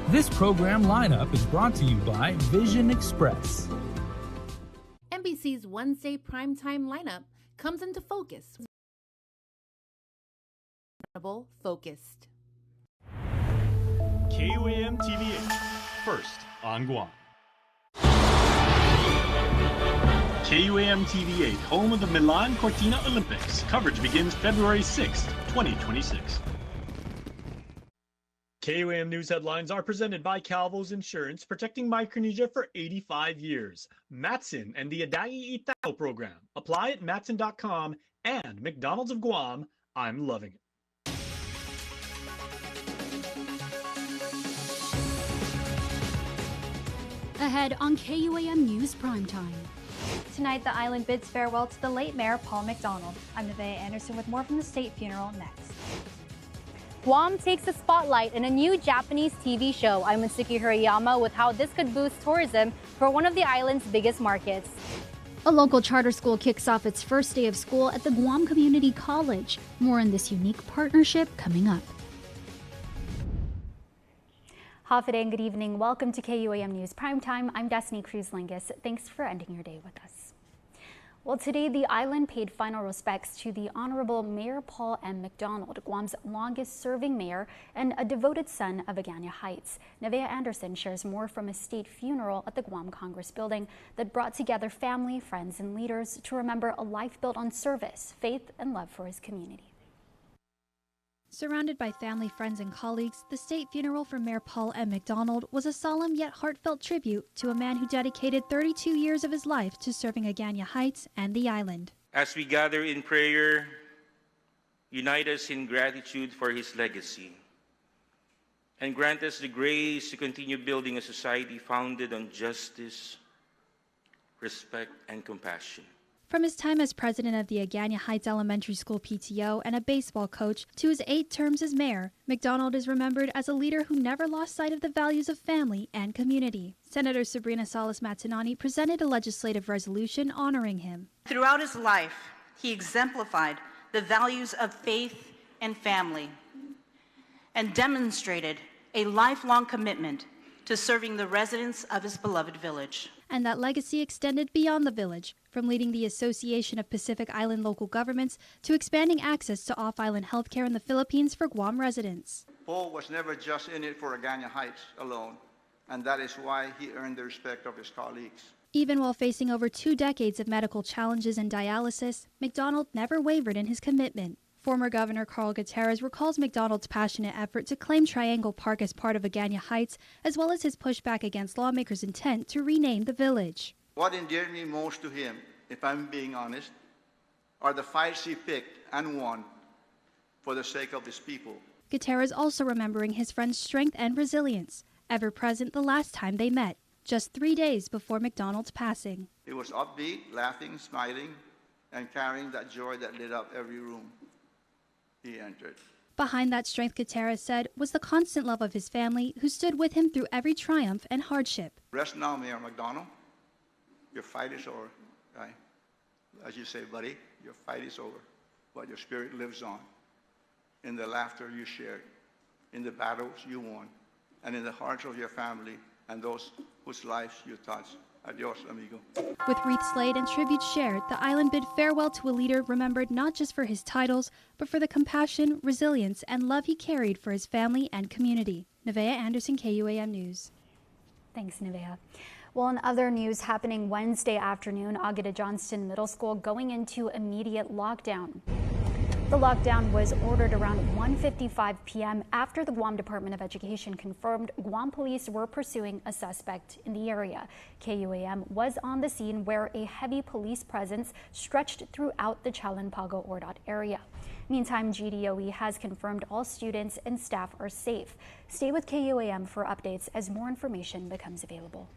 This program lineup is brought to you by Vision Express. NBC's Wednesday primetime lineup comes into focus. Focused. KUAM TV8, first on Guam. KUAM TV8, home of the Milan Cortina Olympics. Coverage begins February 6th, 2026. KUAM News headlines are presented by Calvo's Insurance, protecting Micronesia for 85 years. Matson and the Adai Itao program. Apply at matson.com and McDonald's of Guam. I'm loving it. Ahead on KUAM News Primetime. Tonight, the island bids farewell to the late Mayor Paul McDonald. I'm Nevaeh Anderson with more from the state funeral next. Guam takes the spotlight in a new Japanese TV show. I'm Mitsuki Hirayama with how this could boost tourism for one of the island's biggest markets. A local charter school kicks off its first day of school at the Guam Community College. More on this unique partnership coming up. Hafa and good evening. Welcome to KUAM News Primetime. I'm Destiny Cruz-Lingus. Thanks for ending your day with us. Well, today the island paid final respects to the Honorable Mayor Paul M. McDonald, Guam's longest-serving mayor and a devoted son of Agana Heights. Nevaeh Anderson shares more from a state funeral at the Guam Congress building that brought together family, friends, and leaders to remember a life built on service, faith, and love for his community. Surrounded by family, friends, and colleagues, the state funeral for Mayor Paul M. McDonald was a solemn yet heartfelt tribute to a man who dedicated 32 years of his life to serving Agana Heights and the island. As we gather in prayer, unite us in gratitude for his legacy, and grant us the grace to continue building a society founded on justice, respect, and compassion. From his time as president of the Agana Heights Elementary School PTO and a baseball coach to his 8 terms as mayor, McDonald is remembered as a leader who never lost sight of the values of family and community. Senator Sabrina Salas-Matanani presented a legislative resolution honoring him. Throughout his life, he exemplified the values of faith and family and demonstrated a lifelong commitment to serving the residents of his beloved village. And that legacy extended beyond the village, from leading the Association of Pacific Island Local Governments to expanding access to off-island healthcare in the Philippines for Guam residents. Paul was never just in it for Agana Heights alone, and that is why he earned the respect of his colleagues. Even while facing over 2 decades of medical challenges and dialysis, McDonald never wavered in his commitment. Former Governor Carl Gutierrez recalls McDonald's passionate effort to claim Triangle Park as part of Agana Heights, as well as his pushback against lawmakers' intent to rename the village. What endeared me most to him, if I'm being honest, are the fights he picked and won for the sake of his people. Gutierrez also remembering his friend's strength and resilience, ever present the last time they met, just 3 days before McDonald's passing. He was upbeat, laughing, smiling, and carrying that joy that lit up every room he entered. Behind that strength, Gutierrez said, was the constant love of his family who stood with him through every triumph and hardship. Rest now, Mayor McDonald. Your fight is over. Right? As you say, buddy, your fight is over, but your spirit lives on. In the laughter you shared, in the battles you won, and in the hearts of your family and those whose lives you touched. Adios, amigo. With wreaths laid and tributes shared, the island bid farewell to a leader remembered not just for his titles, but for the compassion, resilience, and love he carried for his family and community. Nevaeh Anderson, KUAM News. Thanks, Nevaeh. Well, in other news happening Wednesday afternoon, Agata Johnston Middle School going into immediate lockdown. The lockdown was ordered around 1:55 p.m. after the Guam Department of Education confirmed Guam police were pursuing a suspect in the area. KUAM was on the scene where a heavy police presence stretched throughout the Chalan-Pago-Ordot area. Meantime, GDOE has confirmed all students and staff are safe. Stay with KUAM for updates as more information becomes available.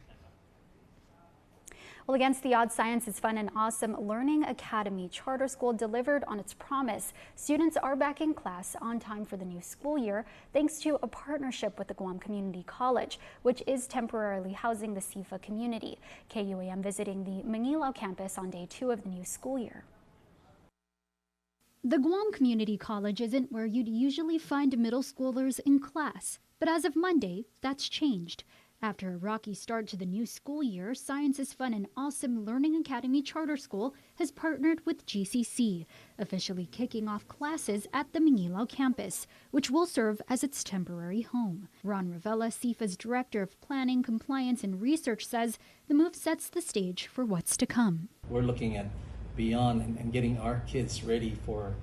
Well, against the odds, Science is Fun and Awesome Learning Academy Charter School delivered on its promise. Students are back in class on time for the new school year, thanks to a partnership with the Guam Community College, which is temporarily housing the SIFA community. KUAM visiting the Manilao campus on day 2 of the new school year. The Guam Community College isn't where you'd usually find middle schoolers in class, but as of Monday, that's changed. After a rocky start to the new school year, Science is Fun and Awesome Learning Academy Charter School has partnered with GCC, officially kicking off classes at the Mangilaw campus, which will serve as its temporary home. Ron Ravella, CIFA's Director of Planning, Compliance, and Research, says the move sets the stage for what's to come. We're looking at beyond and getting our kids ready for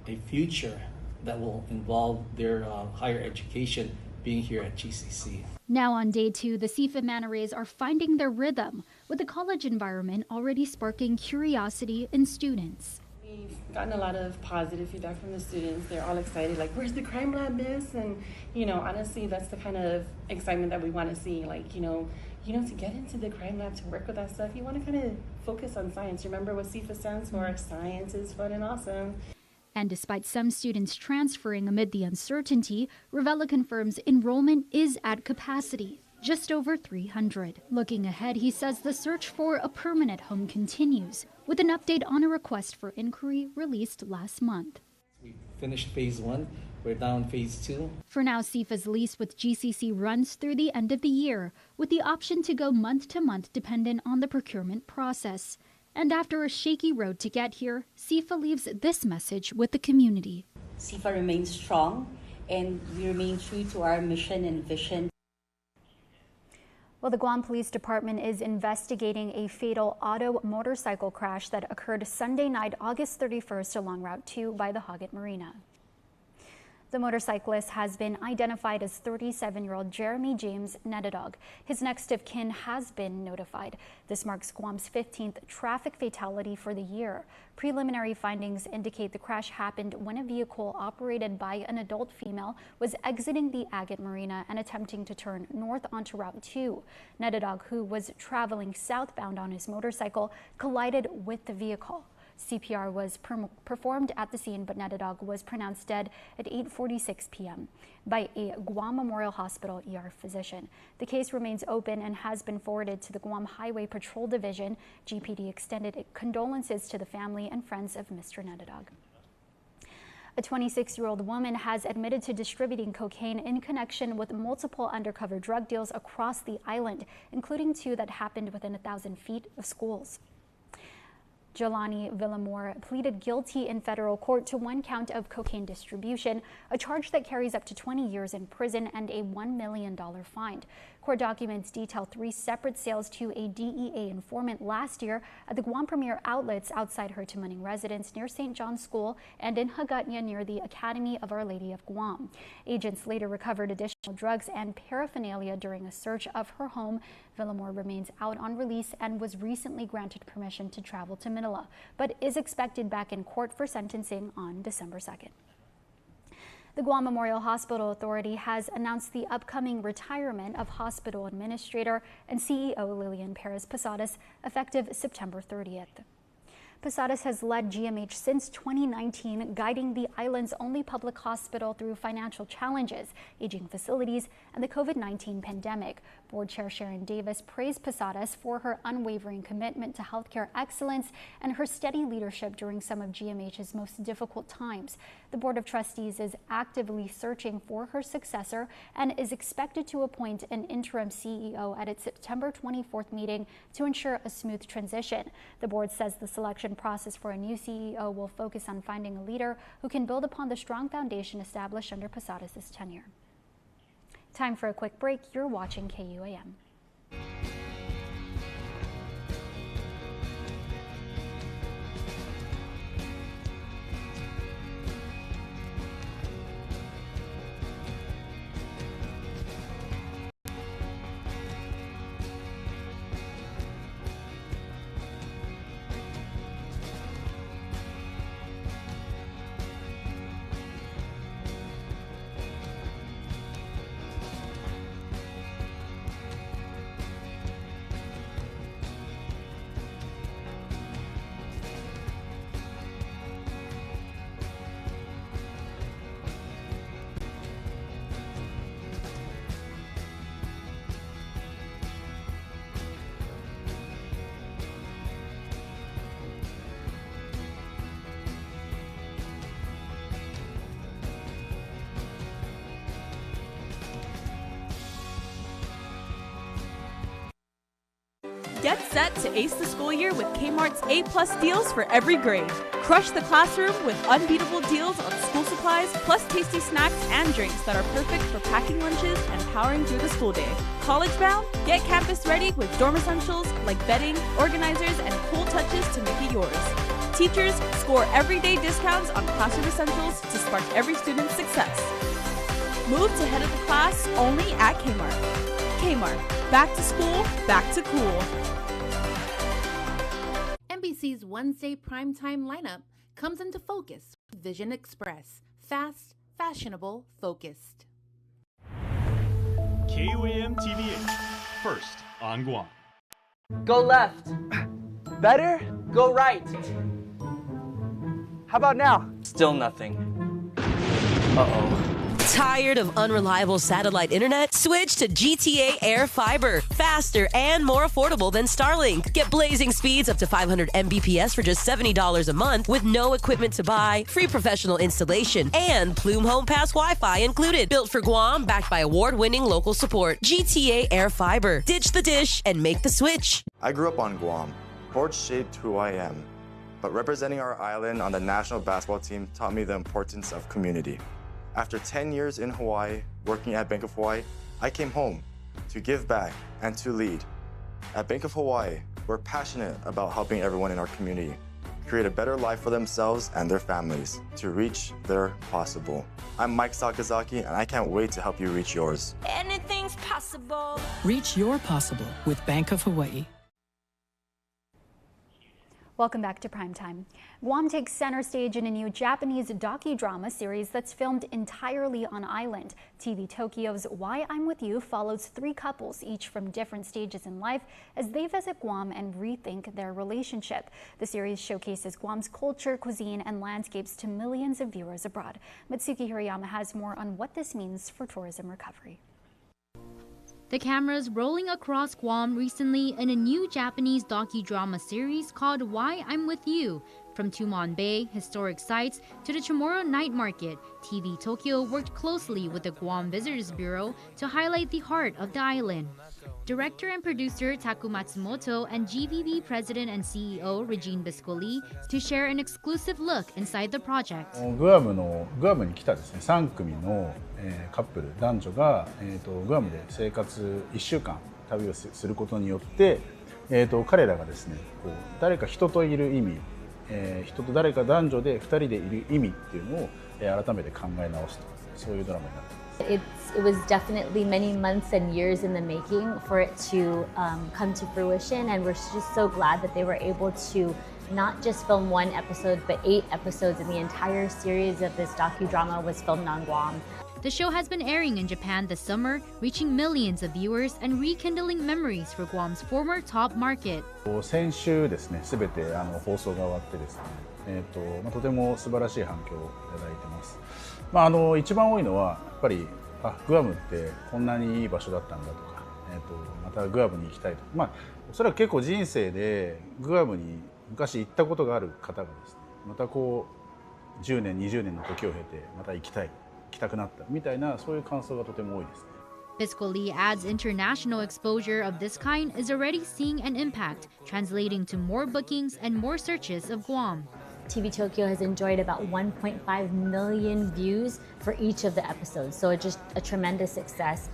a future that will involve their higher education being here at GCC. Now on day 2, the CIFA Manta Rays are finding their rhythm, with the college environment already sparking curiosity in students. We've gotten a lot of positive feedback from the students. They're all excited, like, where's the crime lab, miss? And, honestly, that's the kind of excitement that we want to see. Like, to get into the crime lab, to work with that stuff, you want to kind of focus on science. Remember what CIFA stands for? Science is fun and awesome. And despite some students transferring amid the uncertainty, Ravella confirms enrollment is at capacity, just over 300. Looking ahead, he says the search for a permanent home continues, with an update on a request for inquiry released last month. We finished phase 1. We're now in phase 2. For now, CIFA's lease with GCC runs through the end of the year, with the option to go month to month dependent on the procurement process. And after a shaky road to get here, CIFA leaves this message with the community. CIFA remains strong, and we remain true to our mission and vision. Well, the Guam Police Department is investigating a fatal auto motorcycle crash that occurred Sunday night, August 31st along Route 2 by the Hoggett Marina. The motorcyclist has been identified as 37-year-old Jeremy James Nedadog. His next of kin has been notified. This marks Guam's 15th traffic fatality for the year. Preliminary findings indicate the crash happened when a vehicle operated by an adult female was exiting the Agate Marina and attempting to turn north onto Route 2. Nedadog, who was traveling southbound on his motorcycle, collided with the vehicle. CPR was performed at the scene, but Nedadog was pronounced dead at 8:46 p.m. by a Guam Memorial Hospital ER physician. The case remains open and has been forwarded to the Guam Highway Patrol Division. GPD extended condolences to the family and friends of Mr. Nedadog. A 26-year-old woman has admitted to distributing cocaine in connection with multiple undercover drug deals across the island, including 2 that happened within 1,000 feet of schools. Jelani Villamore pleaded guilty in federal court to 1 count of cocaine distribution, a charge that carries up to 20 years in prison and a $1 million fine. Court documents detail 3 separate sales to a DEA informant last year at the Guam Premier Outlets outside Hertimaning residence near St. John's School and in Hagåtña near the Academy of Our Lady of Guam. Agents later recovered additional drugs and paraphernalia during a search of her home. Villamore remains out on release and was recently granted permission to travel to Manila, but is expected back in court for sentencing on December 2nd. The Guam Memorial Hospital Authority has announced the upcoming retirement of hospital administrator and CEO Lillian Perez Posadas effective September 30th. Posadas has led GMH since 2019, guiding the island's only public hospital through financial challenges, aging facilities, and the COVID-19 pandemic. Board Chair Sharon Davis praised Posadas for her unwavering commitment to healthcare excellence and her steady leadership during some of GMH's most difficult times. The Board of Trustees is actively searching for her successor and is expected to appoint an interim CEO at its September 24th meeting to ensure a smooth transition. The board says the selection process for a new CEO will focus on finding a leader who can build upon the strong foundation established under Posadas' tenure. Time for a quick break. You're watching KUAM. Get set to ace the school year with Kmart's A+ deals for every grade. Crush the classroom with unbeatable deals on school supplies, plus tasty snacks and drinks that are perfect for packing lunches and powering through the school day. College bound? Get campus ready with dorm essentials like bedding, organizers, and cool touches to make it yours. Teachers, score everyday discounts on classroom essentials to spark every student's success. Move to head of the class only at Kmart. Kmart, back to school, back to cool. NBC's Wednesday primetime lineup comes into focus with Vision Express. Fast, fashionable, focused. KUAM TV8, first on Guam. Go left. Better? Go right. How about now? Still nothing. Uh-oh. Tired of unreliable satellite internet? Switch to GTA Air Fiber. Faster and more affordable than Starlink. Get blazing speeds up to 500 Mbps for just $70 a month with no equipment to buy, free professional installation, and Plume Home Pass Wi-Fi included. Built for Guam, backed by award-winning local support. GTA Air Fiber. Ditch the dish and make the switch. I grew up on Guam. Sports shaped who I am. But representing our island on the national basketball team taught me the importance of community. After 10 years in Hawaii, working at Bank of Hawaii, I came home to give back and to lead. At Bank of Hawaii, we're passionate about helping everyone in our community create a better life for themselves and their families to reach their possible. I'm Mike Sakazaki, and I can't wait to help you reach yours. Anything's possible. Reach your possible with Bank of Hawaii. Welcome back to Primetime. Guam takes center stage in a new Japanese docudrama series that's filmed entirely on island. TV Tokyo's Why I'm With You follows three couples, each from different stages in life, as they visit Guam and rethink their relationship. The series showcases Guam's culture, cuisine, and landscapes to millions of viewers abroad. Mitsuki Hirayama has more on what this means for tourism recovery. The cameras rolling across Guam recently in a new Japanese docudrama series called Why I'm With You. From Tumon Bay, historic sites, to the Chamorro night market, TV Tokyo worked closely with the Guam Visitors Bureau to highlight the heart of the island. Director and producer Taku Matsumoto and GVB President and CEO Regine Biscoli to share an exclusive look inside the project. グアムに来たですね、3組の、カップル、男女が、グアムで生活1週間旅をすることによって、彼らがですね、こう誰か人といる意味、人と誰か男女で2人でいる意味っていうのを、改めて考え直すと、そういうドラマになっています。It was definitely many months and years in the making for it to come to fruition, and we're just so glad that they were able to not just film one episode, but 8 episodes, and the entire series of this docudrama was filmed on Guam. The show has been airing in Japan this summer, reaching millions of viewers and rekindling memories for Guam's former top market. 先週ですね、すべて放送が終わってですね、とても素晴らしい反響をいただいてます。一番多いのはやっぱりグアムってこんなにいい場所だったんだとか、またグアムに行きたいとか、おそらく結構人生でグアムに昔行ったことがある方がですね、またこう10年20年の時を経てまた行きたくなったみたいな、そういう感想がとても多いですね。Biscoli adds international exposure of this kind is already seeing an impact, translating to more bookings and more searches of Guam. TV Tokyo has enjoyed about 1.5 million views for each of the episodes, so it's just a tremendous success,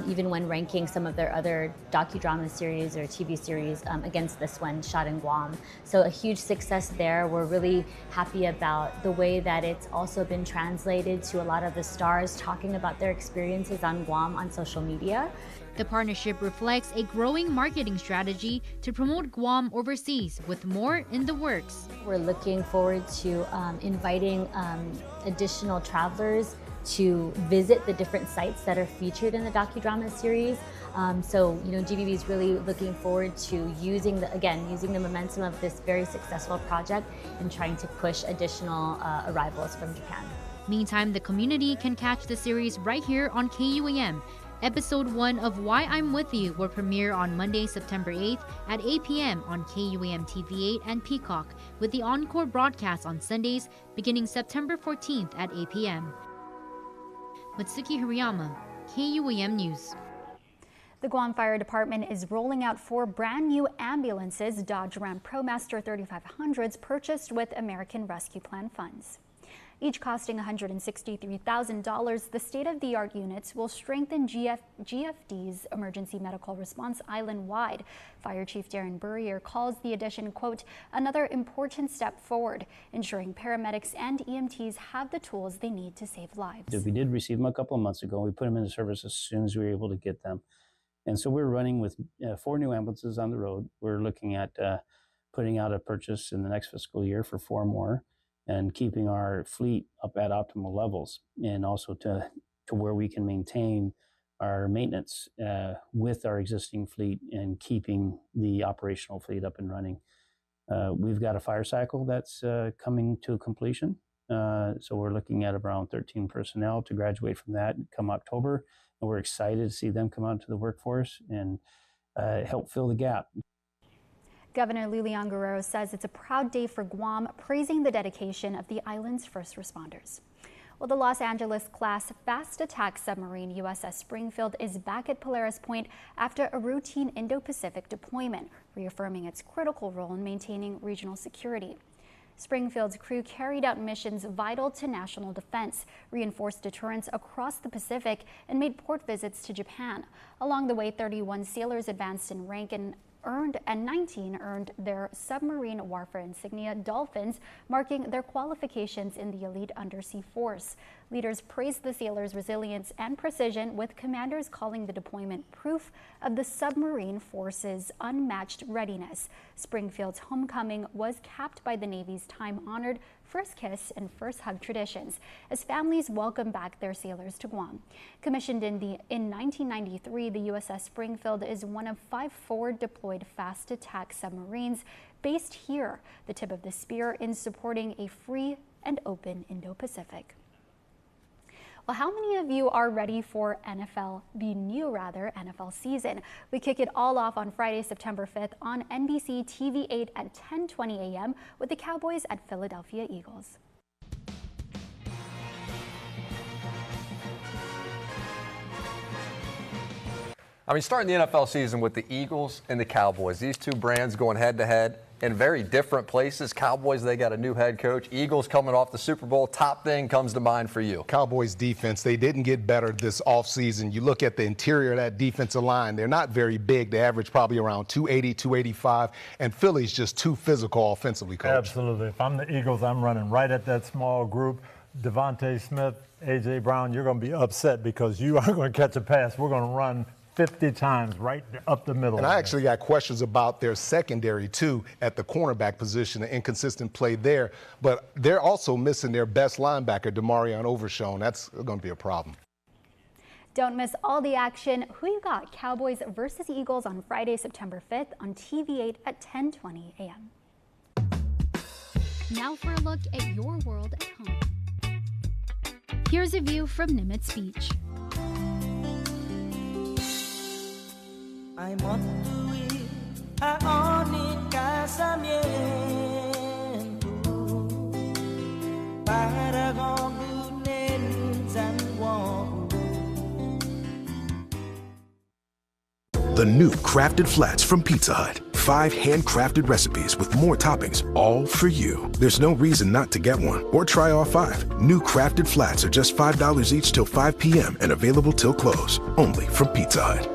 even when ranking some of their other docudrama series or TV series against this one shot in Guam. So a huge success there. We're really happy about the way that it's also been translated to a lot of the stars talking about their experiences on Guam on social media. The partnership reflects a growing marketing strategy to promote Guam overseas, with more in the works. We're looking forward to inviting additional travelers to visit the different sites that are featured in the docudrama series. So, GVB is really looking forward to using the momentum of this very successful project and trying to push additional arrivals from Japan. Meantime, the community can catch the series right here on KUAM. Episode 1 of Why I'm With You will premiere on Monday, September 8th at 8 p.m. on KUAM TV8 and Peacock, with the encore broadcast on Sundays beginning September 14th at 8 p.m. Mitsuki Hirayama, KUAM News. The Guam Fire Department is rolling out 4 brand new ambulances, Dodge Ram ProMaster 3500s, purchased with American Rescue Plan funds. Each costing $163,000, the state-of-the-art units will strengthen GFD's emergency medical response island-wide. Fire Chief Darren Burrier calls the addition, quote, another important step forward, ensuring paramedics and EMTs have the tools they need to save lives. We did receive them a couple of months ago. We put them into service as soon as we were able to get them. And so we're running with 4 new ambulances on the road. We're looking at putting out a purchase in the next fiscal year for 4 more and keeping our fleet up at optimal levels, and also to where we can maintain our maintenance with our existing fleet and keeping the operational fleet up and running. We've got a fire cycle that's coming to completion. So we're looking at around 13 personnel to graduate from that come October. And we're excited to see them come out into the workforce and help fill the gap. Governor Lilian Guerrero says it's a proud day for Guam, praising the dedication of the island's first responders. Well, the Los Angeles-class fast attack submarine USS Springfield is back at Polaris Point after a routine Indo-Pacific deployment, reaffirming its critical role in maintaining regional security. Springfield's crew carried out missions vital to national defense, reinforced deterrence across the Pacific, and made port visits to Japan. Along the way, 31 sailors advanced in rank and 19 earned their submarine warfare insignia, Dolphins, marking their qualifications in the elite undersea force. Leaders praised the sailors' resilience and precision, with commanders calling the deployment proof of the submarine force's unmatched readiness. Springfield's homecoming was capped by the Navy's time-honored first kiss and first hug traditions, as families welcome back their sailors to Guam. Commissioned in 1993, the USS Springfield is one of 5 forward-deployed fast attack submarines based here, the tip of the spear in supporting a free and open Indo-Pacific. Well, how many of you are ready for the new NFL season? We kick it all off on Friday, September 5th on NBC TV 8 at 10:20 a.m. with the Cowboys at Philadelphia Eagles. I mean, starting the NFL season with the Eagles and the Cowboys, these two brands going head-to-head in very different places. Cowboys, they got a new head coach. Eagles coming off the Super Bowl. Top thing comes to mind for you. Cowboys defense, they didn't get better this offseason. You look at the interior of that defensive line, they're not very big. They average probably around 280, 285, and Philly's just too physical offensively, Coach. Absolutely. If I'm the Eagles, I'm running right at that small group. Devontae Smith, A.J. Brown, you're going to be upset because you are going to catch a pass. We're going to run 50 times right up the middle. And I actually got questions about their secondary, too, at the cornerback position, an inconsistent play there. But they're also missing their best linebacker, Demarion Overshown. That's going to be a problem. Don't miss all the action. Who you got? Cowboys versus Eagles on Friday, September 5th on TV 8 at 10:20 a.m. Now for a look at your world at home. Here's a view from Nimitz Beach. Ay motuwi aonin casamiento para gogunen zanwo. The new Crafted Flats from Pizza Hut. 5 handcrafted recipes with more toppings, all for you. There's no reason not to get one or try all 5. New Crafted Flats are just $5 each till 5 p.m. and available till close. Only from Pizza Hut.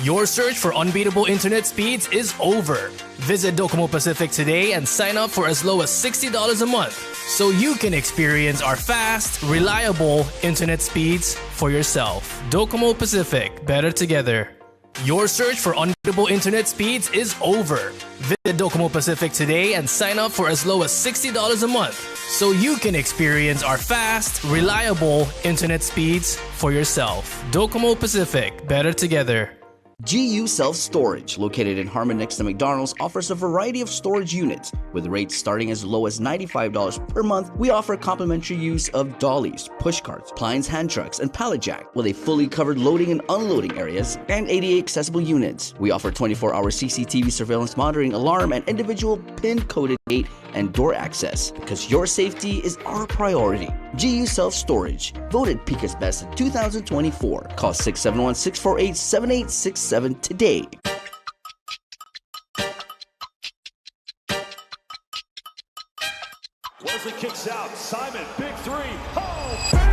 Your search for unbeatable internet speeds is over. Visit Docomo Pacific today and sign up for as low as $60 a month so you can experience our fast, reliable internet speeds for yourself. Docomo Pacific, better together. Your search for unbeatable internet speeds is over. Visit Docomo Pacific today and sign up for as low as $60 a month so you can experience our fast, reliable internet speeds for yourself. Docomo Pacific, better together. GU Self Storage, located in Harmon next to McDonald's, offers a variety of storage units. With rates starting as low as $95 per month, we offer complimentary use of dollies, push carts, Klein's hand trucks, and pallet jack, with a fully covered loading and unloading areas and ADA accessible units. We offer 24-hour CCTV surveillance monitoring, alarm, and individual PIN-coded gate and door access, because your safety is our priority. GU Self Storage, voted Pika's Best in 2024. Call 671-648-7867 today. Wesley kicks out. Simon, big three. Oh, baby!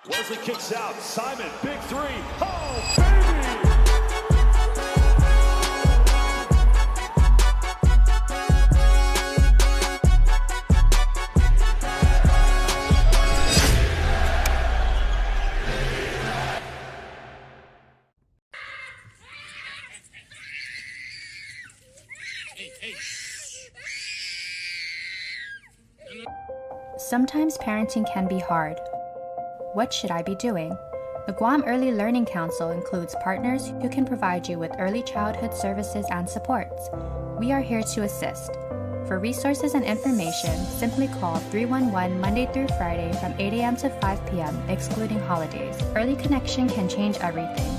Wesley kicks out. Simon, big three. Oh, baby! Sometimes parenting can be hard. What should I be doing? The Guam Early Learning Council includes partners who can provide you with early childhood services and supports. We are here to assist. For resources and information, simply call 311 Monday through Friday from 8 a.m. to 5 p.m., excluding holidays. Early connection can change everything.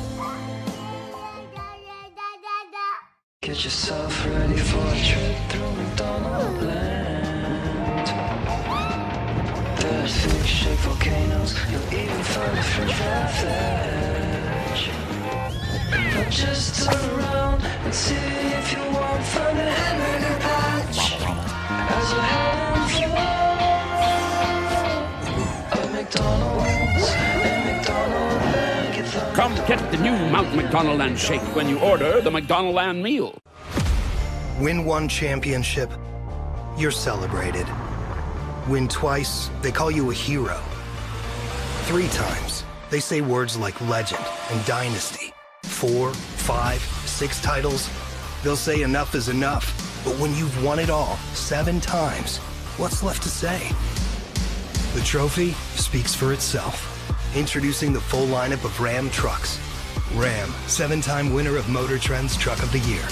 Get yourself ready for a trip through McDonald land. There's fish-shaped volcanoes, you'll even find a French fry veg. But just turn around and see if you won't find a hamburger patch as a handful of McDonald's and McDonald Bank-a-thon. Come get the new Mount McDonald and shake when you order the McDonald Land meal. Win one championship, you're celebrated. Win twice, they call you a hero. 3 times, They say words like legend and dynasty. 4, 5, 6 titles. They'll say enough is enough. But when you've won it all 7 times, what's left to say? The trophy speaks for itself. Introducing the full lineup of Ram trucks. Ram, 7-time winner of Motor Trend's Truck of the Year.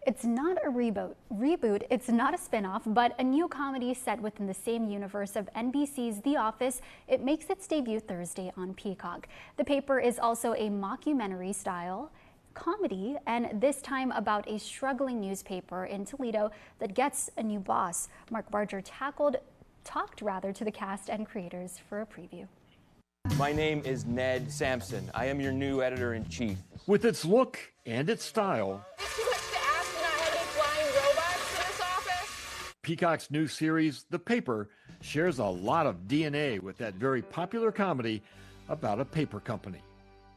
It's not a reboot, it's not a spin-off, but a new comedy set within the same universe of NBC's The Office. It makes its debut Thursday on Peacock. The paper is also a mockumentary-style comedy, and this time about a struggling newspaper in Toledo that gets a new boss. Mark Barger talked to the cast and creators for a preview. My name is Ned Sampson. I am your new editor-in-chief. With its look and its style, Peacock's new series, The Paper, shares a lot of DNA with that very popular comedy about a paper company.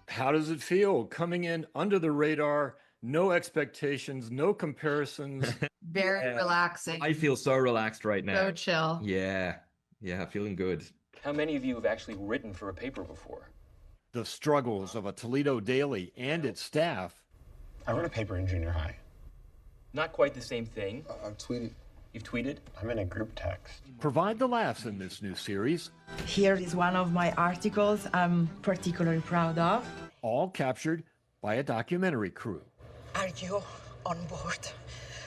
How does it feel coming in under the radar, no expectations, no comparisons? Very relaxing. I feel so relaxed right now. So chill. Yeah, feeling good. How many of you have actually written for a paper before? The struggles of a Toledo daily and its staff. I wrote a paper in junior high. Not quite the same thing. I've tweeted. You've tweeted? I'm in a group text. Provide the laughs in this new series. Here is one of my articles I'm particularly proud of. All captured by a documentary crew. Are you on board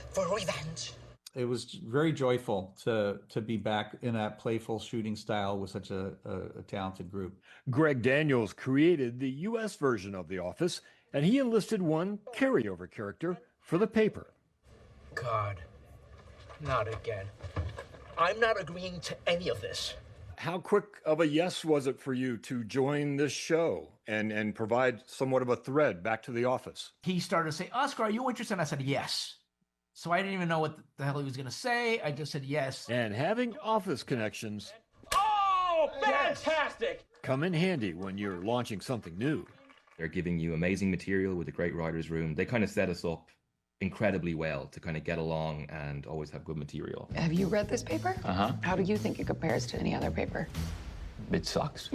for revenge? It was very joyful to be back in that playful shooting style with such a talented group. Greg Daniels created the U.S. version of The Office, and he enlisted one carryover character for the paper. God, not again. I'm not agreeing to any of this. How quick of a yes was it for you to join this show and provide somewhat of a thread back to The Office? He started to say, Oscar, are you interested? And I said, yes. So I didn't even know what the hell he was going to say. I just said yes. And having Office connections... Oh, fantastic! ...come in handy when you're launching something new. They're giving you amazing material with a great writer's room. They kind of set us up incredibly well to kind of get along and always have good material. Have you read this paper? Uh-huh. How do you think it compares to any other paper? It sucks.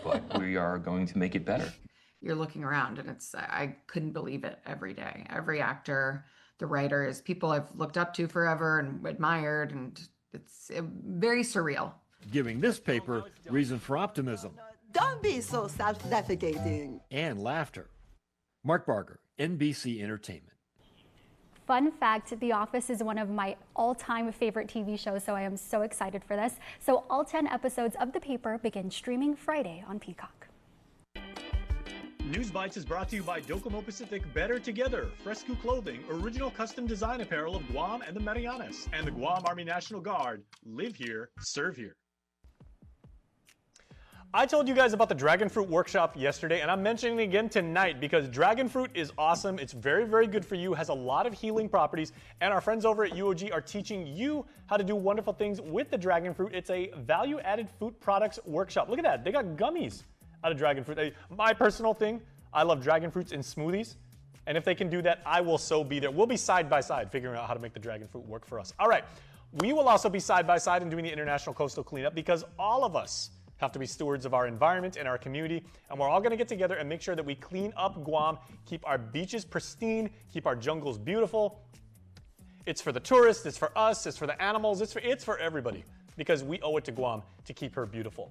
But we are going to make it better. You're looking around and I couldn't believe it every day. Every actor, the writers, people I've looked up to forever and admired, and it's very surreal. Giving this paper reason for optimism. Don't be so self-defecating. And laughter. Mark Barger, NBC Entertainment. Fun fact, The Office is one of my all-time favorite TV shows, so I am so excited for this. So all 10 episodes of The Paper begin streaming Friday on Peacock. News Bites is brought to you by Docomo Pacific Better Together, Fresco Clothing, original custom design apparel of Guam and the Marianas, and the Guam Army National Guard. Live here, serve here. I told you guys about the Dragon Fruit Workshop yesterday, and I'm mentioning it again tonight because Dragon Fruit is awesome. It's very, very good for you, has a lot of healing properties, and our friends over at UOG are teaching you how to do wonderful things with the Dragon Fruit. It's a value-added food products workshop. Look at that. They got gummies out of Dragon Fruit. My personal thing, I love Dragon Fruits in smoothies, and if they can do that, I will so be there. We'll be side by side figuring out how to make the Dragon Fruit work for us. All right, we will also be side by side in doing the International Coastal Cleanup because all of us have to be stewards of our environment and our community, and we're all going to get together and make sure that we clean up Guam, keep our beaches pristine, keep our jungles beautiful. It's for the tourists, it's for us, it's for the animals, it's for everybody because we owe it to Guam to keep her beautiful.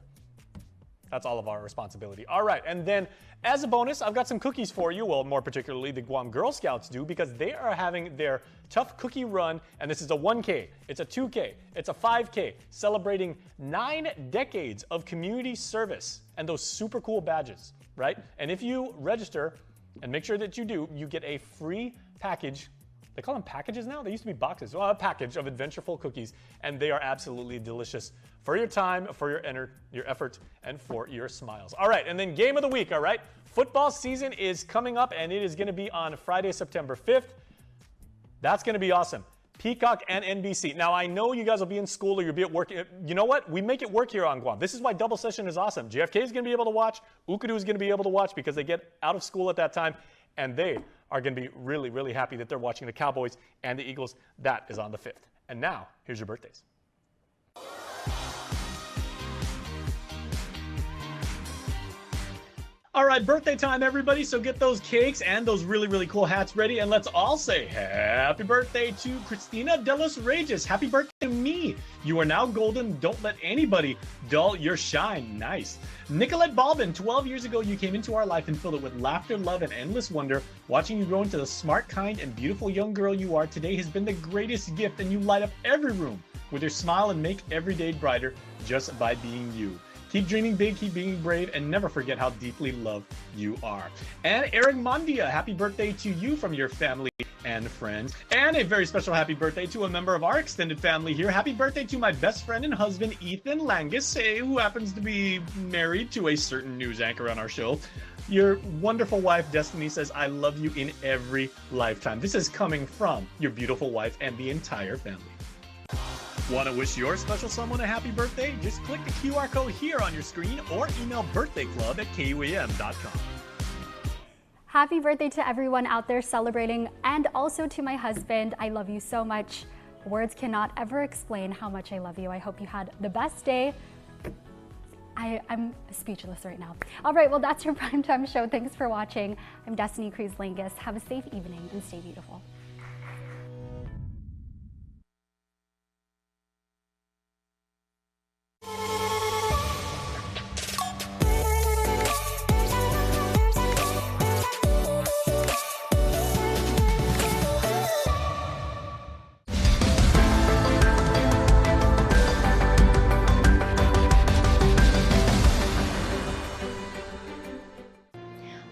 That's all of our responsibility. All right, and then as a bonus, I've got some cookies for you. Well, more particularly the Guam Girl Scouts do because they are having their Tough Cookie Run, and this is a 1K, it's a 2K, it's a 5K, celebrating 9 decades of community service and those super cool badges, right? And if you register and make sure that you do, you get a free package. They call them packages now? They used to be boxes. Well, a package of adventureful cookies, and they are absolutely delicious for your time, for your effort, and for your smiles. All right, and then game of the week, all right? Football season is coming up, and it is going to be on Friday, September 5th. That's going to be awesome. Peacock and NBC. Now, I know you guys will be in school or you'll be at work. You know what? We make it work here on Guam. This is why double session is awesome. JFK is going to be able to watch. Ukadu is going to be able to watch because they get out of school at that time, and they are going to be really, really happy that they're watching the Cowboys and the Eagles. That is on the 5th. And now, here's your birthdays. All right, birthday time, everybody. So get those cakes and those really, really cool hats ready. And let's all say happy birthday to Christina de los Reyes. Happy birthday to me. You are now golden. Don't let anybody dull your shine. Nice. Nicolette Balbin, 12 years ago, you came into our life and filled it with laughter, love, and endless wonder. Watching you grow into the smart, kind, and beautiful young girl you are today has been the greatest gift, and you light up every room with your smile and make every day brighter just by being you. Keep dreaming big, keep being brave, and never forget how deeply loved you are. And Eric Mondia, happy birthday to you from your family and friends. And a very special happy birthday to a member of our extended family here. Happy birthday to my best friend and husband, Ethan Langus, who happens to be married to a certain news anchor on our show. Your wonderful wife, Destiny, says, I love you in every lifetime. This is coming from your beautiful wife and the entire family. Want to wish your special someone a happy birthday? Just click the QR code here on your screen or email birthdayclub@KUAM.com. Happy birthday to everyone out there celebrating, and also to my husband. I love you so much. Words cannot ever explain how much I love you. I hope you had the best day. I'm speechless right now. All right, well, that's your primetime show. Thanks for watching. I'm Destiny Cruz-Langus. Have a safe evening and stay beautiful.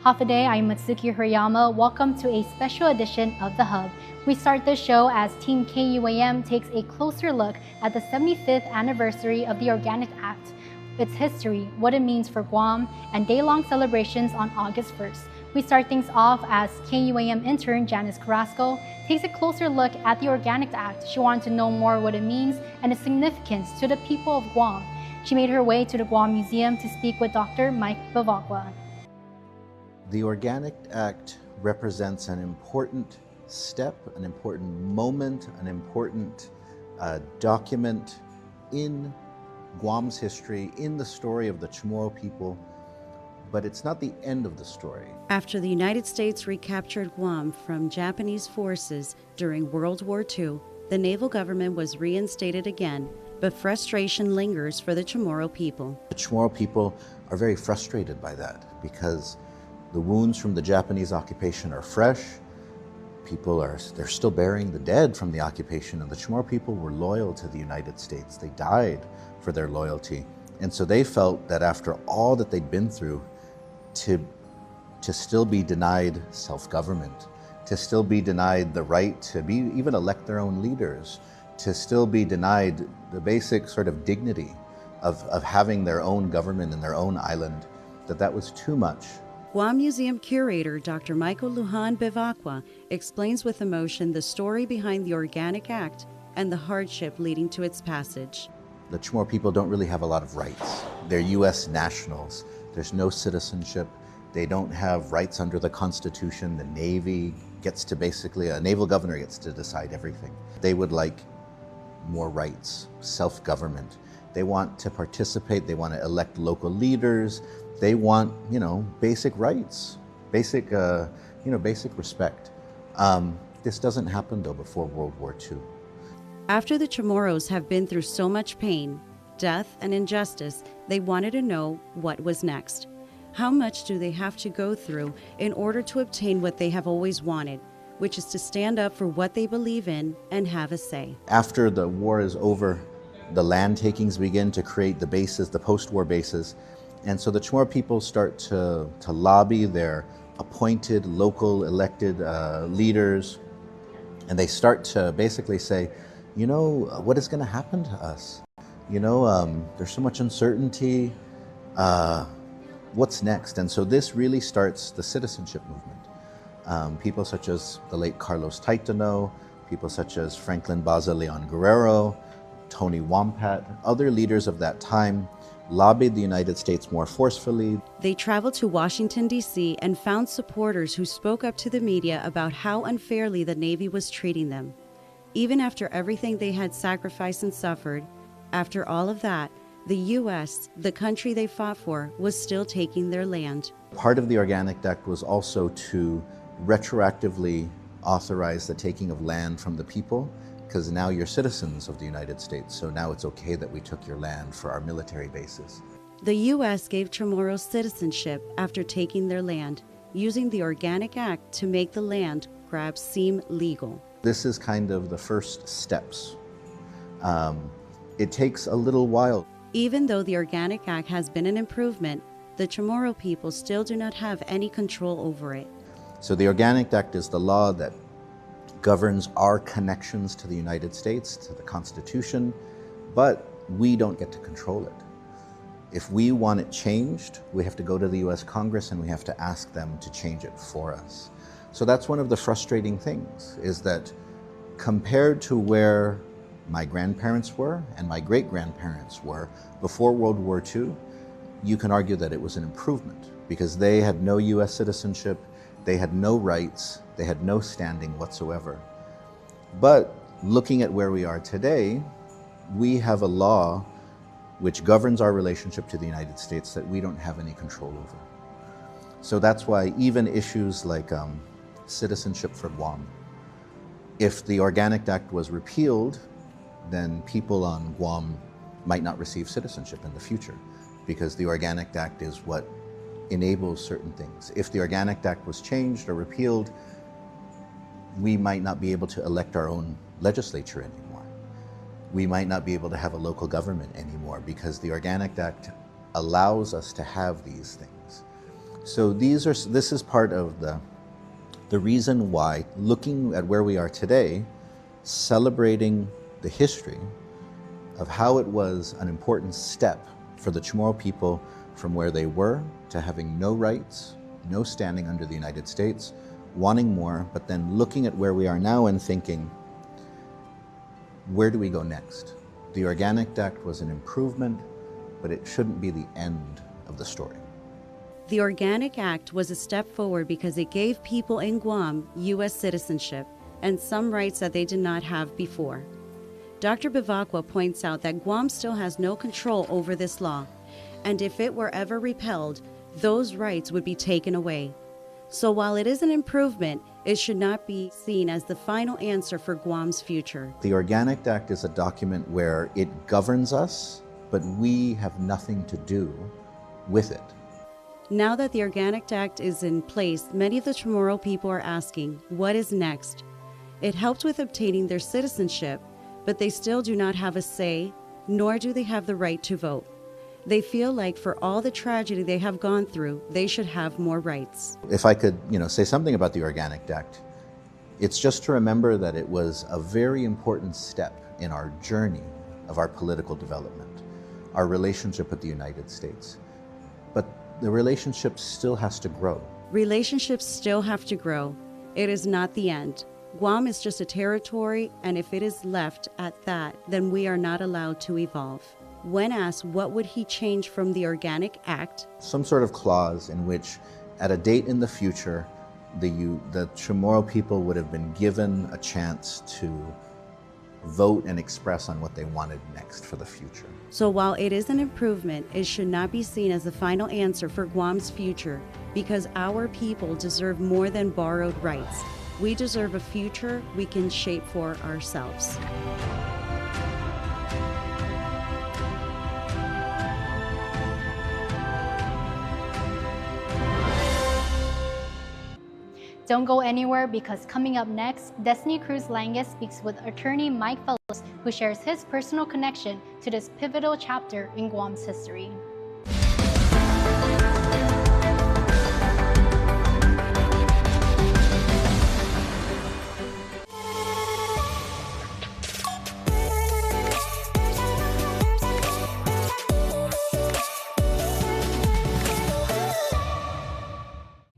Hafa-day, I'm Matsuki Hirayama. Welcome to a special edition of The Hub. We start this show as Team KUAM takes a closer look at the 75th anniversary of the Organic Act, its history, what it means for Guam, and day-long celebrations on August 1st. We start things off as KUAM intern Janice Carrasco takes a closer look at the Organic Act. She wanted to know more what it means and its significance to the people of Guam. She made her way to the Guam Museum to speak with Dr. Mike Bevacqua. The Organic Act represents an important step, an important moment, an important document in Guam's history, in the story of the Chamorro people, but it's not the end of the story. After the United States recaptured Guam from Japanese forces during World War II, the naval government was reinstated again, but frustration lingers for the Chamorro people. The Chamorro people are very frustrated by that because the wounds from the Japanese occupation are fresh. They're still burying the dead from the occupation, and the Chamorro people were loyal to the United States. They died for their loyalty. And so they felt that after all that they'd been through, to still be denied self-government, to still be denied the right to even elect their own leaders, to still be denied the basic sort of dignity of having their own government in their own island, that was too much. Guam Museum curator Dr. Michael Lujan Bevacqua explains with emotion the story behind the Organic Act and the hardship leading to its passage. The Chamorro people don't really have a lot of rights. They're U.S. nationals. There's no citizenship. They don't have rights under the Constitution. The Navy gets to a naval governor gets to decide everything. They would like more rights, self-government. They want to participate. They want to elect local leaders. They want, basic rights, basic respect. This doesn't happen, though, before World War II. After the Chamorros have been through so much pain, death, and injustice, they wanted to know what was next. How much do they have to go through in order to obtain what they have always wanted, which is to stand up for what they believe in and have a say? After the war is over, the land takings begin to create the bases, the post-war bases. And so the Chamorro people start to lobby their appointed local elected leaders, and they start to basically say, what is going to happen to us? There's so much uncertainty. What's next? And so this really starts the citizenship movement. People such as the late Carlos Taitano, people such as Franklin Baza Leon Guerrero, Tony Wampat, other leaders of that time lobbied the United States more forcefully. They traveled to Washington, D.C. and found supporters who spoke up to the media about how unfairly the Navy was treating them. Even after everything they had sacrificed and suffered, after all of that, The U.S., the country they fought for, was still taking their land. Part of the Organic Act was also to retroactively authorize the taking of land from the people, because now you're citizens of the United States, so now it's okay that we took your land for our military bases. The U.S. gave Chamorros citizenship after taking their land, using the Organic Act to make the land grabs seem legal. This is kind of the first steps. It takes a little while. Even though the Organic Act has been an improvement, the Chamorro people still do not have any control over it. So the Organic Act is the law that governs our connections to the United States, to the Constitution, but we don't get to control it. If we want it changed, we have to go to the US Congress and we have to ask them to change it for us. So that's one of the frustrating things, is that compared to where my grandparents were and my great-grandparents were before World War II, you can argue that it was an improvement because they had no US citizenship, they had no rights, they had no standing whatsoever. But looking at where we are today, we have a law which governs our relationship to the United States that we don't have any control over. So that's why even issues like citizenship for Guam, if the Organic Act was repealed, then people on Guam might not receive citizenship in the future because the Organic Act is what enables certain things. If the Organic Act was changed or repealed, we might not be able to elect our own legislature anymore. We might not be able to have a local government anymore because the Organic Act allows us to have these things. So this is part of the reason why, looking at where we are today, celebrating the history of how it was an important step for the Chamorro people from where they were to having no rights, no standing under the United States, wanting more, but then looking at where we are now and thinking, where do we go next? The Organic Act was an improvement, but it shouldn't be the end of the story. The Organic Act was a step forward because it gave people in Guam U.S. citizenship and some rights that they did not have before. Dr. Bivacqua points out that Guam still has no control over this law, and if it were ever repealed, those rights would be taken away. So while it is an improvement, it should not be seen as the final answer for Guam's future. The Organic Act is a document where it governs us, but we have nothing to do with it. Now that the Organic Act is in place, many of the Chamorro people are asking, what is next? It helped with obtaining their citizenship, but they still do not have a say, nor do they have the right to vote. They feel like for all the tragedy they have gone through, they should have more rights. If I could, say something about the Organic Act, it's just to remember that it was a very important step in our journey of our political development, our relationship with the United States. But the relationship still has to grow. Relationships still have to grow. It is not the end. Guam is just a territory, and if it is left at that, then we are not allowed to evolve. When asked what would he change from the Organic Act, some sort of clause in which at a date in the future, the Chamorro people would have been given a chance to vote and express on what they wanted next for the future. So while it is an improvement, it should not be seen as the final answer for Guam's future, because our people deserve more than borrowed rights. We deserve a future we can shape for ourselves. Don't go anywhere, because coming up next, Destiny Cruz Langes speaks with attorney Mike Fellows, who shares his personal connection to this pivotal chapter in Guam's history.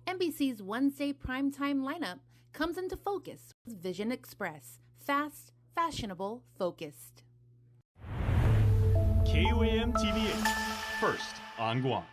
NBC's Wednesday primetime lineup comes into focus with Vision Express. Fast, fashionable, focused. KUAM TV8, first on Guam.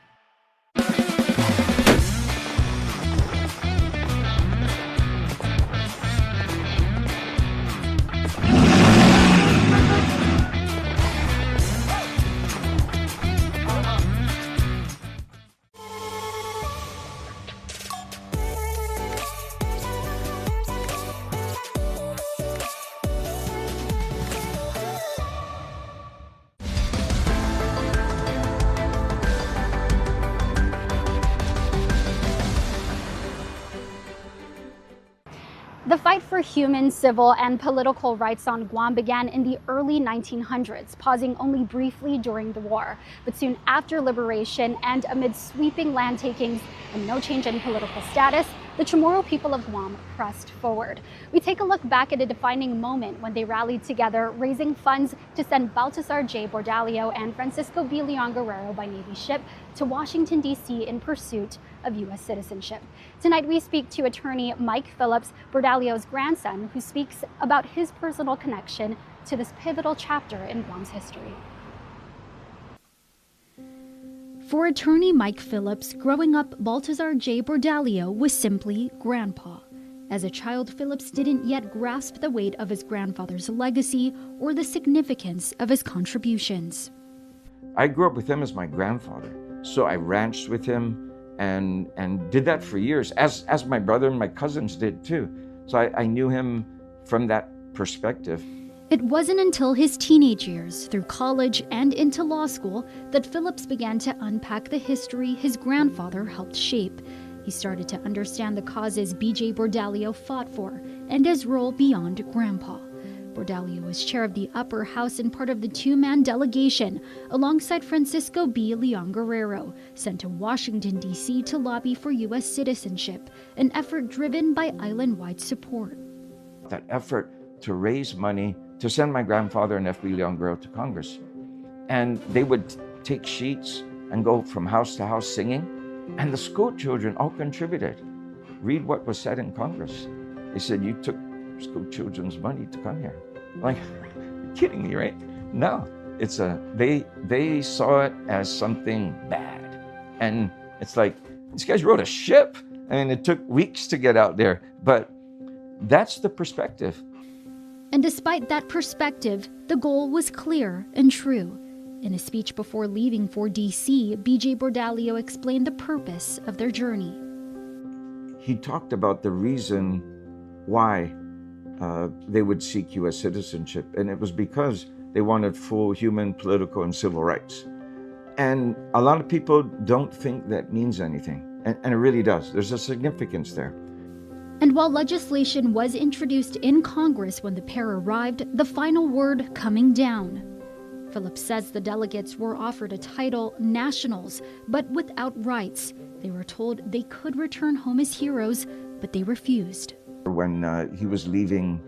The fight for human, civil, and political rights on Guam began in the early 1900s, pausing only briefly during the war. But soon after liberation and amid sweeping land takings and no change in political status, the Chamorro people of Guam pressed forward. We take a look back at a defining moment when they rallied together, raising funds to send Baltasar J. Bordalio and Francisco B. Leon Guerrero by Navy ship to Washington, D.C. in pursuit of U.S. citizenship. Tonight we speak to attorney Mike Phillips, Bordalio's grandson, who speaks about his personal connection to this pivotal chapter in Guam's history. For attorney Mike Phillips, growing up, Baltasar J. Bordalio was simply Grandpa. As a child, Phillips didn't yet grasp the weight of his grandfather's legacy or the significance of his contributions. I grew up with him as my grandfather, so I ranched with him and did that for years, as my brother and my cousins did too. So I knew him from that perspective. It wasn't until his teenage years, through college and into law school, that Phillips began to unpack the history his grandfather helped shape. He started to understand the causes B.J. Bordalio fought for and his role beyond Grandpa. Bordalio was chair of the upper house and part of the two-man delegation, alongside Francisco B. Leon Guerrero, sent to Washington, D.C. to lobby for U.S. citizenship, an effort driven by island-wide support. That effort to raise money to send my grandfather and F.B. Leon Guerrero to Congress. And they would take sheets and go from house to house singing, and the school children all contributed. Read what was said in Congress. They said, "You took school children's money to come here." I'm like, you're kidding me, right? No, it's they saw it as something bad. And it's like, these guys rode a ship. I mean, it took weeks to get out there, but that's the perspective. And despite that perspective, the goal was clear and true. In a speech before leaving for D.C., B.J. Bordalio explained the purpose of their journey. He talked about the reason why they would seek U.S. citizenship, and it was because they wanted full human, political, and civil rights. And a lot of people don't think that means anything, and it really does. There's a significance there. And while legislation was introduced in Congress when the pair arrived, the final word coming down. Phillips says the delegates were offered a title, nationals, but without rights. They were told they could return home as heroes, but they refused. When he was leaving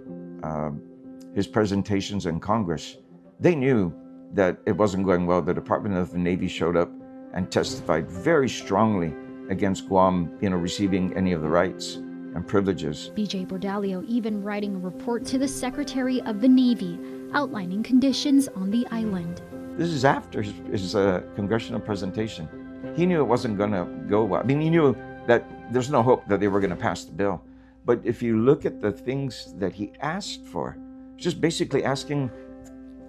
his presentations in Congress, they knew that it wasn't going well. The Department of the Navy showed up and testified very strongly against Guam, receiving any of the rights and privileges. B.J. Bordalio even writing a report to the Secretary of the Navy, outlining conditions on the island. This is after his congressional presentation. He knew it wasn't going to go well. I mean, he knew that there's no hope that they were going to pass the bill. But if you look at the things that he asked for, just basically asking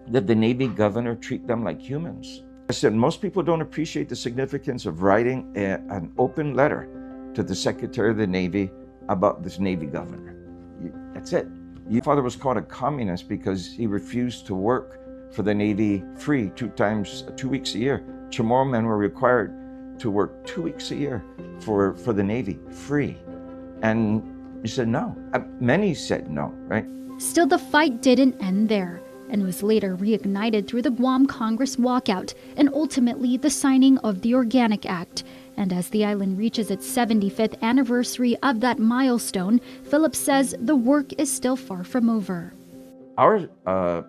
that the Navy governor treat them like humans. I said, most people don't appreciate the significance of writing an open letter to the Secretary of the Navy about this Navy governor. That's it. Your father was called a communist because he refused to work for the Navy free 2 weeks a year. Chamorro men were required to work 2 weeks a year for the Navy free. And he said no. Many said no, right? Still, the fight didn't end there and was later reignited through the Guam Congress walkout and ultimately the signing of the Organic Act. And as the island reaches its 75th anniversary of that milestone, Phillips says the work is still far from over. Our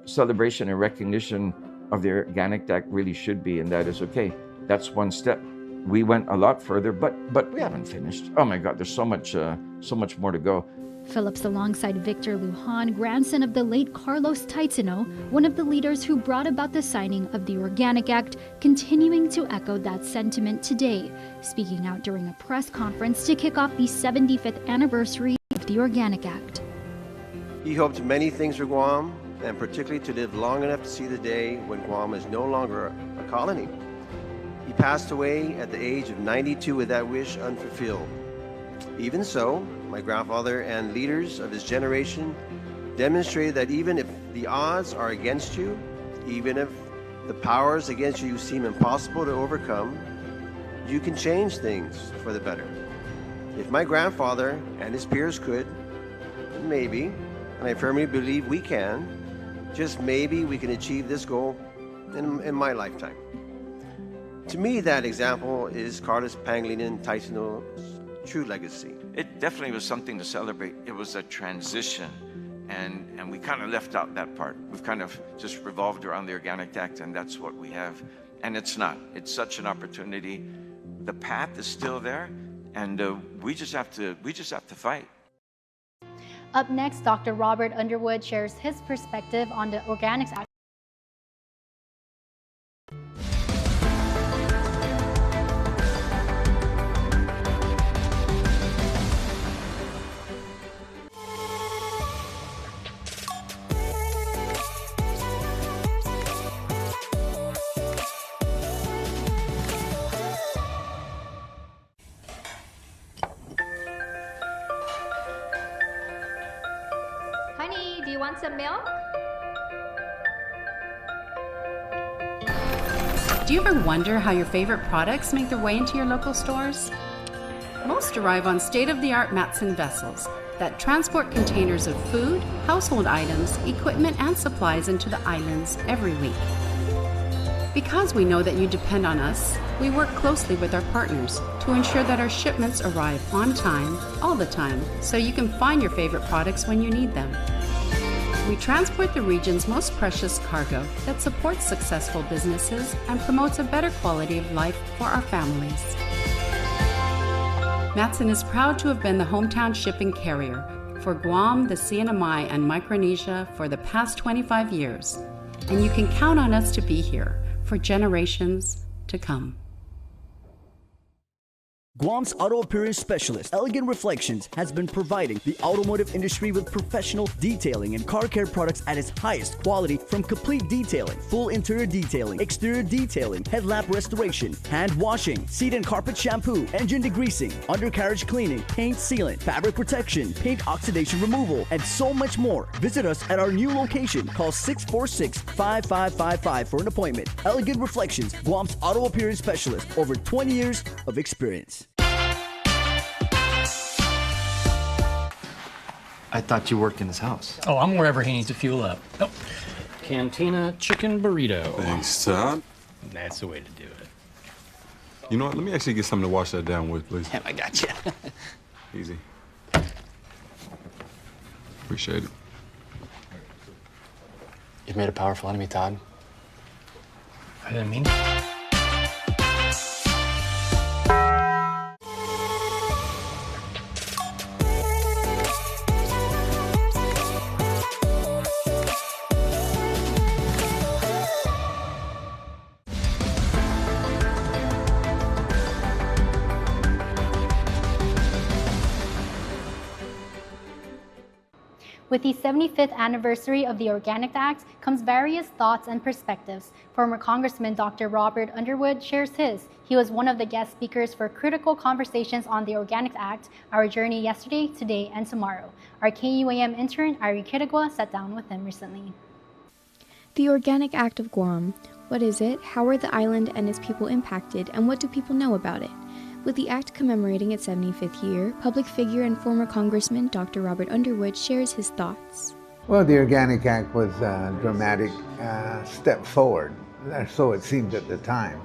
celebration and recognition of the Organic Act really should be, and that is, okay, that's one step. We went a lot further, but we haven't finished. Oh my God, there's so much more to go. Phillips, alongside Victor Lujan, grandson of the late Carlos Taitano, one of the leaders who brought about the signing of the Organic Act, continuing to echo that sentiment today, speaking out during a press conference to kick off the 75th anniversary of the Organic Act. He hoped many things for Guam, and particularly to live long enough to see the day when Guam is no longer a colony. He passed away at the age of 92 with that wish unfulfilled. Even so, my grandfather and leaders of his generation demonstrated that even if the odds are against you, even if the powers against you seem impossible to overcome, you can change things for the better. If my grandfather and his peers could, maybe, and I firmly believe we can, just maybe we can achieve this goal in my lifetime. To me, that example is Carlos Pangilinan Taisno's true legacy. It definitely was something to celebrate. It was a transition, and we kind of left out that part. We've kind of just revolved around the Organic Act, and that's what we have. And it's not. It's such an opportunity. The path is still there, and we just have to fight. Up next, Dr. Robert Underwood shares his perspective on the Organics Act. Honey, do you want some milk? Do you ever wonder how your favorite products make their way into your local stores? Most arrive on state-of-the-art Matson vessels that transport containers of food, household items, equipment, and supplies into the islands every week. Because we know that you depend on us, we work closely with our partners to ensure that our shipments arrive on time, all the time, so you can find your favorite products when you need them. We transport the region's most precious cargo that supports successful businesses and promotes a better quality of life for our families. Matson is proud to have been the hometown shipping carrier for Guam, the CNMI, and Micronesia for the past 25 years, and you can count on us to be here for generations to come. Guam's auto appearance specialist, Elegant Reflections, has been providing the automotive industry with professional detailing and car care products at its highest quality, from complete detailing, full interior detailing, exterior detailing, headlamp restoration, hand washing, seat and carpet shampoo, engine degreasing, undercarriage cleaning, paint sealant, fabric protection, paint oxidation removal, and so much more. Visit us at our new location. Call 646-5555 for an appointment. Elegant Reflections, Guam's auto appearance specialist, over 20 years of experience. I thought you worked in his house. Oh, I'm wherever he needs to fuel up. Oh, Cantina chicken burrito. Thanks, Todd. That's the way to do it. You know what? Let me actually get something to wash that down with, please. Yeah, I got you. Easy. Appreciate it. You've made a powerful enemy, Todd. I didn't mean it. With the 75th anniversary of the Organic Act comes various thoughts and perspectives. Former Congressman Dr. Robert Underwood shares his. He was one of the guest speakers for critical conversations on the Organic Act, our journey yesterday, today, and tomorrow. Our KUAM intern, Ari Kitigwa, sat down with him recently. The Organic Act of Guam. What is it? How are the island and its people impacted? And what do people know about it? With the act commemorating its 75th year, public figure and former Congressman Dr. Robert Underwood shares his thoughts. Well, the Organic Act was a dramatic step forward, so it seemed at the time,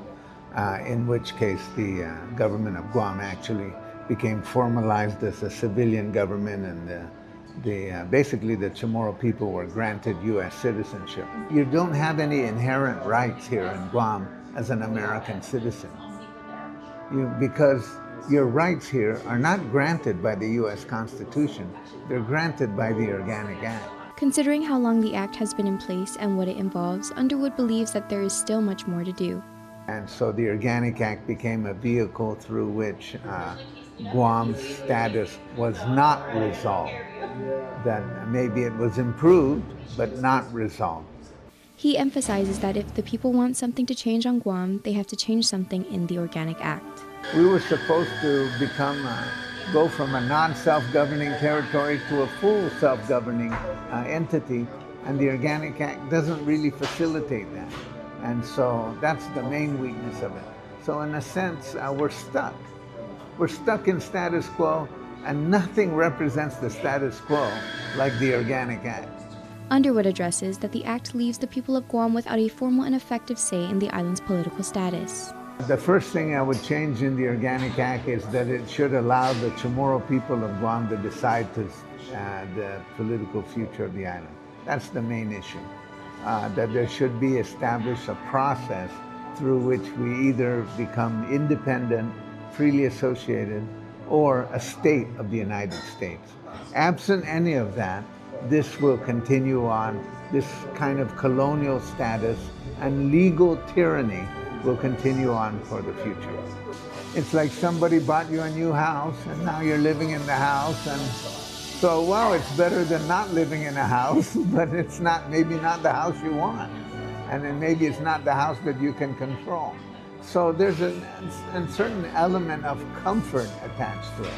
in which case the government of Guam actually became formalized as a civilian government, and basically the Chamorro people were granted U.S. citizenship. You don't have any inherent rights here in Guam as an American citizen. Because your rights here are not granted by the U.S. Constitution, they're granted by the Organic Act. Considering how long the act has been in place and what it involves, Underwood believes that there is still much more to do. And so the Organic Act became a vehicle through which Guam's status was not resolved. That maybe it was improved, but not resolved. He emphasizes that if the people want something to change on Guam, they have to change something in the Organic Act. We were supposed to go from a non-self-governing territory to a full self-governing entity, and the Organic Act doesn't really facilitate that. And so that's the main weakness of it. So in a sense, we're stuck. We're stuck in status quo, And nothing represents the status quo like the Organic Act. Underwood addresses that the act leaves the people of Guam without a formal and effective say in the island's political status. The first thing I would change in the Organic Act is that it should allow the Chamorro people of Guam to decide the political future of the island. That's the main issue. That there should be established a process through which we either become independent, freely associated, or a state of the United States. Absent any of that, this will continue on. This kind of colonial status and legal tyranny will continue on for the future. It's like somebody bought you a new house and now you're living in the house, and so, well, it's better than not living in a house, but it's maybe not the house you want. And then maybe it's not the house that you can control. So there's a certain element of comfort attached to it.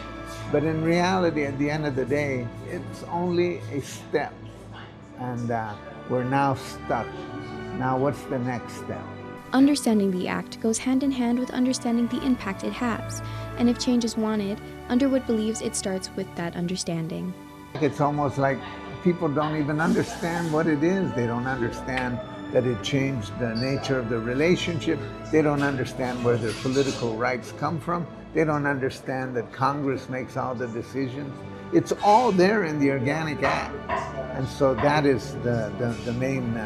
But in reality, at the end of the day, it's only a step. And we're now stuck. Now what's the next step? Understanding the act goes hand in hand with understanding the impact it has. And if change is wanted, Underwood believes it starts with that understanding. It's almost like people don't even understand what it is. They don't understand that it changed the nature of the relationship. They don't understand where their political rights come from. They don't understand that Congress makes all the decisions. It's all there in the Organic Act. And so that is the main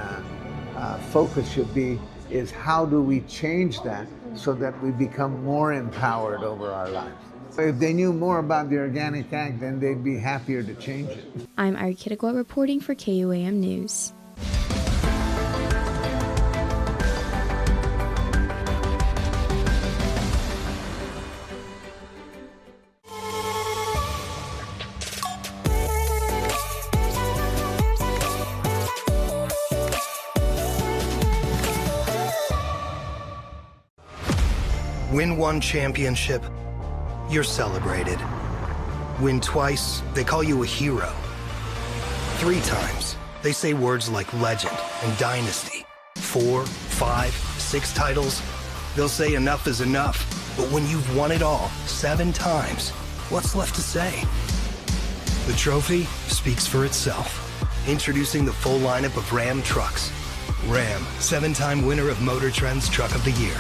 focus should be, is how do we change that so that we become more empowered over our lives. If they knew more about the Organic Act, then they'd be happier to change it. I'm Ari Kittigwa reporting for KUAM News. Win one championship, you're celebrated. Win twice, they call you a hero. 3 times, they say words like legend and dynasty. 4, 5, 6 titles, they'll say enough is enough. But when you've won it all 7 times, what's left to say? The trophy speaks for itself. Introducing the full lineup of Ram trucks. Ram, 7-time winner of Motor Trend's Truck of the Year.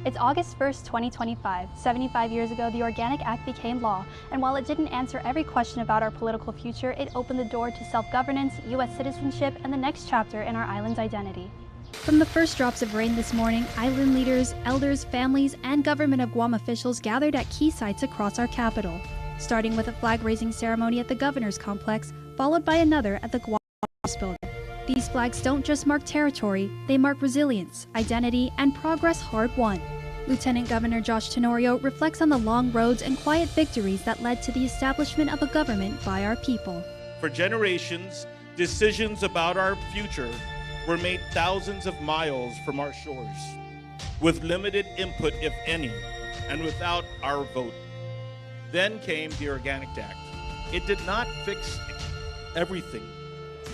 It's August 1st, 2025. 75 years ago, the Organic Act became law, and while it didn't answer every question about our political future, it opened the door to self-governance, U.S. citizenship, and the next chapter in our island's identity. From the first drops of rain this morning, island leaders, elders, families, and government of Guam officials gathered at key sites across our capital, starting with a flag-raising ceremony at the Governor's Complex, followed by another at the Guam House Building. These flags don't just mark territory, they mark resilience, identity, and progress hard-won. Lieutenant Governor Josh Tenorio reflects on the long roads and quiet victories that led to the establishment of a government by our people. For generations, decisions about our future were made thousands of miles from our shores, with limited input, if any, and without our vote. Then came the Organic Act. It did not fix everything.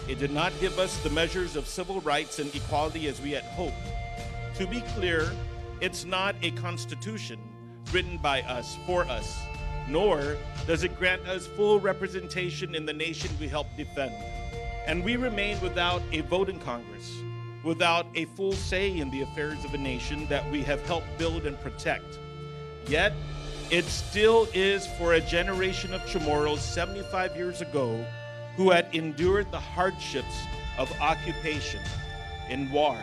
It did not give us the measures of civil rights and equality as we had hoped. To be clear, it's not a constitution written by us for us, nor does it grant us full representation in the nation we help defend. And we remain without a vote in Congress, without a full say in the affairs of a nation that we have helped build and protect. Yet, it still is for a generation of Chamorros 75 years ago who had endured the hardships of occupation in war,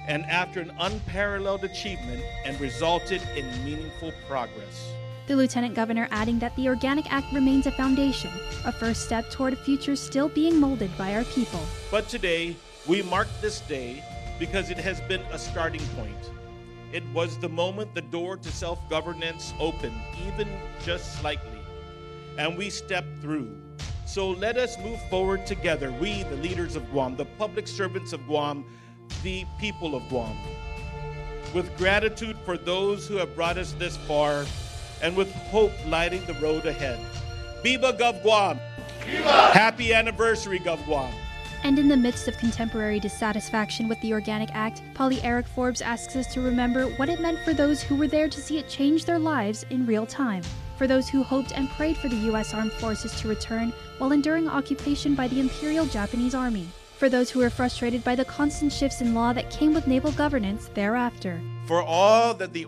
and after an unparalleled achievement and resulted in meaningful progress. The Lieutenant Governor adding that the Organic Act remains a foundation, a first step toward a future still being molded by our people. But today, we mark this day because it has been a starting point. It was the moment the door to self-governance opened, even just slightly, and we stepped through. So let us move forward together, we, the leaders of Guam, the public servants of Guam, the people of Guam, with gratitude for those who have brought us this far, and with hope lighting the road ahead. Viva Gov Guam! Viva! Happy anniversary, Gov Guam! And in the midst of contemporary dissatisfaction with the Organic Act, Polly Eric Forbes asks us to remember what it meant for those who were there to see it change their lives in real time. For those who hoped and prayed for the U.S. Armed Forces to return while enduring occupation by the Imperial Japanese Army. For those who were frustrated by the constant shifts in law that came with naval governance thereafter. For all that the